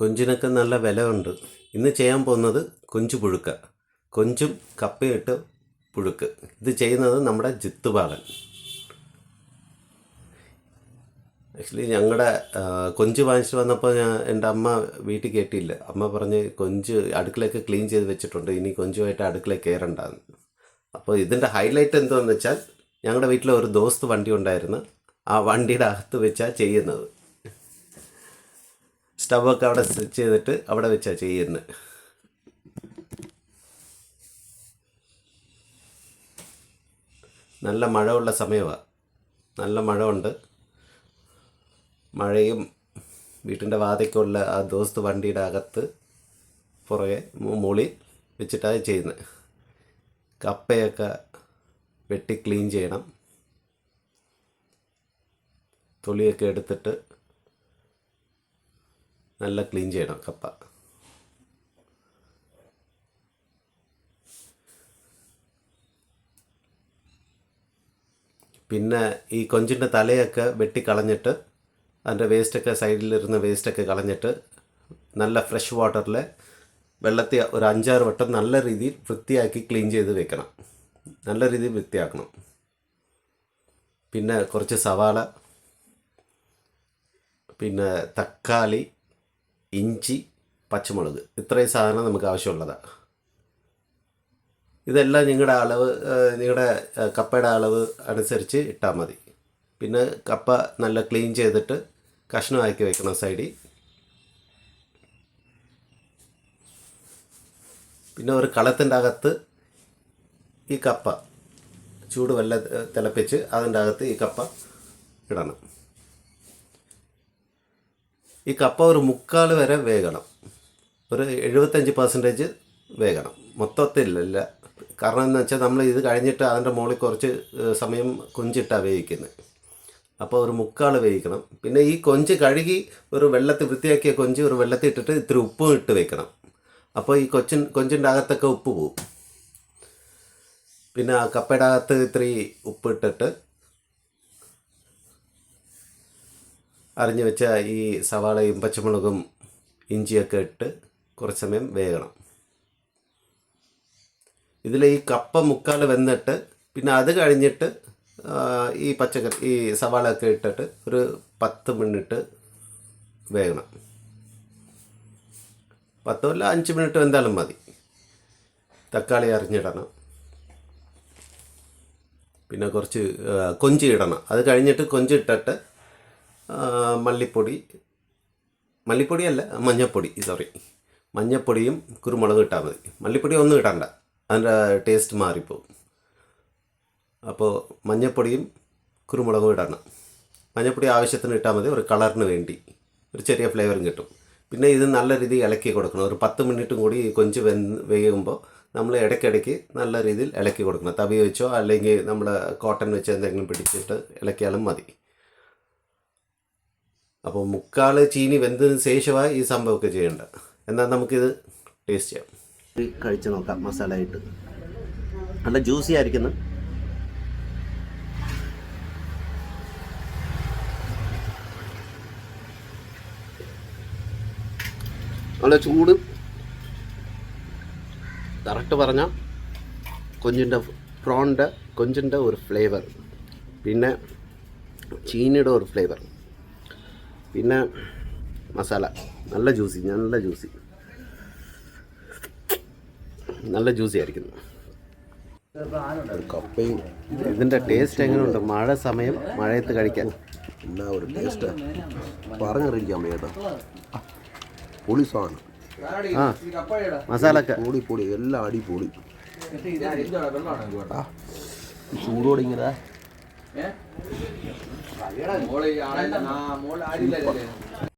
കൊഞ്ചിനൊക്കെ നല്ല വിലയുണ്ട്. ഇന്ന് ചെയ്യാൻ പോകുന്നത് കൊഞ്ച് പുഴുക്ക. കൊഞ്ചും കപ്പയിട്ട് പുഴുക്ക്. ഇത് ചെയ്യുന്നത് നമ്മുടെ ജിത്തുബാലൻ. ആക്ച്വലി ഞങ്ങളുടെ കൊഞ്ച് വാങ്ങിച്ചിട്ട് വന്നപ്പോൾ എൻ്റെ അമ്മ വീട്ടിൽ കയറ്റിയില്ല. അമ്മ പറഞ്ഞ് കൊഞ്ച് അടുക്കളയൊക്കെ ക്ലീൻ ചെയ്ത് വെച്ചിട്ടുണ്ട്, ഇനി കൊഞ്ചുമായിട്ട് അടുക്കളയിൽ കയറണ്ടാന്ന്. അപ്പോൾ ഇതിൻ്റെ ഹൈലൈറ്റ് എന്താണെന്ന് വെച്ചാൽ, ഞങ്ങളുടെ വീട്ടിൽ ഒരു ദോസ്ത് വണ്ടി ഉണ്ടായിരുന്നു. ആ വണ്ടിയുടെ അകത്ത് വെച്ചാൽ ചെയ്യുന്നത്. സ്റ്റവൊക്കെ അവിടെ സെറ്റ് ചെയ്തിട്ട് അവിടെ വെച്ചാൽ ചെയ്യുന്നത്. നല്ല മഴയുള്ള സമയമാണ്. നല്ല മഴ ഉണ്ട്. മഴയും വീട്ടിൻ്റെ വാതിക്കുള്ള ആ ദോസ്ത് വണ്ടിയുടെ അകത്ത് പുറകെ മുകളിൽ വെച്ചിട്ടാണ് ചെയ്യുന്നത്. കപ്പയൊക്കെ വെട്ടി ക്ലീൻ ചെയ്യണം. തൊലിയൊക്കെ എടുത്തിട്ട് നല്ല ക്ലീൻ ചെയ്യണം കപ്പ. പിന്നെ ഈ കൊഞ്ചിൻ്റെ തലയൊക്കെ വെട്ടിക്കളഞ്ഞിട്ട് അതിൻ്റെ വേസ്റ്റൊക്കെ സൈഡിലിരുന്ന വേസ്റ്റൊക്കെ കളഞ്ഞിട്ട് നല്ല ഫ്രഷ് വാട്ടറിൽ വെള്ളത്തിൽ ഒരു 5-6 വട്ടം നല്ല രീതിയിൽ വൃത്തിയാക്കി ക്ലീൻ ചെയ്ത് വെക്കണം. നല്ല രീതിയിൽ വൃത്തിയാക്കണം. പിന്നെ കുറച്ച് സവാള, പിന്നെ തക്കാളി, ഇഞ്ചി, പച്ചമുളക്, ഇത്രയും സാധനം നമുക്ക് ആവശ്യമുള്ളതാണ്. ഇതെല്ലാം നിങ്ങളുടെ കപ്പയുടെ അളവ് അനുസരിച്ച് ഇട്ടാൽ മതി. പിന്നെ കപ്പ നല്ല ക്ലീൻ ചെയ്തിട്ട് കഷ്ണമാക്കി വെക്കണം സൈഡിൽ. പിന്നെ ഒരു കളത്തിൻ്റെ അകത്ത് ഈ കപ്പ ചൂടുവെള്ളം തിളപ്പിച്ച് അതിൻ്റെ അകത്ത് ഈ കപ്പ ഇടണം. ഈ കപ്പ ഒരു 3/4 വരെ വേകണം. ഒരു 75% വേകണം. മൊത്തത്തിലല്ല. കാരണം എന്ന് വെച്ചാൽ നമ്മൾ ഇത് കഴിഞ്ഞിട്ട് അതിൻ്റെ മുകളിൽ കുറച്ച് സമയം കൊഞ്ചിട്ടാണ് വേവിക്കുന്നത്. അപ്പോൾ ഒരു 3/4 വേവിക്കണം. പിന്നെ ഈ കൊഞ്ച് കഴുകി ഒരു വെള്ളത്തിൽ വൃത്തിയാക്കിയ കൊഞ്ച് ഒരു വെള്ളത്തിൽ ഇട്ടിട്ട് ഇത്തിരി ഉപ്പും ഇട്ട് വെക്കണം. അപ്പോൾ ഈ കൊഞ്ചിൻ്റെ അകത്തൊക്കെ ഉപ്പ് പോവും. പിന്നെ ആ കപ്പയുടെ അകത്ത് ഇത്തിരി ഉപ്പ് ഇട്ടിട്ട് അരിഞ്ഞു വെച്ച ഈ സവാളയും പച്ചമുളകും ഇഞ്ചിയൊക്കെ ഇട്ട് കുറച്ച് സമയം വേകണം. ഇതിൽ ഈ കപ്പ 3/4 വെന്നിട്ട് പിന്നെ അത് കഴിഞ്ഞിട്ട് ഈ സവാളയൊക്കെ ഇട്ടിട്ട് ഒരു 10 മിനിറ്റ് വേകണം. 10 അല്ല 5 മിനിറ്റ് വെന്താലും മതി. തക്കാളി അരിഞ്ഞിടണം. പിന്നെ കുറച്ച് കൊഞ്ച് ഇടണം. അത് കഴിഞ്ഞിട്ട് കൊഞ്ചിട്ടിട്ട് മല്ലിപ്പൊടിയല്ല മഞ്ഞപ്പൊടിയും കുരുമുളകും ഇട്ടാൽ മതി. മല്ലിപ്പൊടി ഒന്നും ഇടണ്ട, അതിൻ്റെ ടേസ്റ്റ് മാറിപ്പോവും. അപ്പോൾ മഞ്ഞപ്പൊടിയും കുരുമുളകും ഇടണം. മഞ്ഞപ്പൊടി ആവശ്യത്തിന് ഇട്ടാൽ മതി, ഒരു കളറിന് വേണ്ടി, ഒരു ചെറിയ ഫ്ലേവറും കിട്ടും. പിന്നെ ഇത് നല്ല രീതിയിൽ ഇളക്കി കൊടുക്കണം. ഒരു 10 മിനിറ്റും കൂടി ഈ കൊഞ്ച് വേകുമ്പോൾ നമ്മൾ ഇടയ്ക്കിടയ്ക്ക് നല്ല രീതിയിൽ ഇളക്കി കൊടുക്കണം. തവി വെച്ചോ അല്ലെങ്കിൽ നമ്മൾ കോട്ടൺ വെച്ചോ എന്തെങ്കിലും പിടിച്ചിട്ട് ഇളക്കിയാലും മതി. അപ്പോൾ 3/4 ചീനി വെന്തതിന് ശേഷമാണ് ഈ സംഭവമൊക്കെ ചെയ്യേണ്ടത്. എന്നാൽ നമുക്കിത് ടേസ്റ്റ് ചെയ്യാം. കഴിച്ച് നോക്കാം. മസാല ഇട്ട് നല്ല ജ്യൂസി ആയിരിക്കുന്നു. നല്ല ചൂട്. കറക്റ്റ് പറഞ്ഞാൽ കൊഞ്ചിൻ്റെ ഒരു ഫ്ലേവർ, പിന്നെ ചീനിയുടെ ഒരു ഫ്ലേവർ, പിന്നെ മസാല നല്ല ജ്യൂസി ആയിരിക്കുന്നു. കപ്പയും ഇതിൻ്റെ ടേസ്റ്റ് എങ്ങനെയുണ്ട്? മഴ സമയം മഴയത്ത് കഴിക്കാൻ എന്നാ ഒരു ടേസ്റ്റ് പറഞ്ഞറിയിക്കാൻ വയ്യ. പൊളി സാധനം. മസാലൊക്കെ പൊടി എല്ലാം അടിപൊളി. ചൂടോടെ ഇങ്ങനെ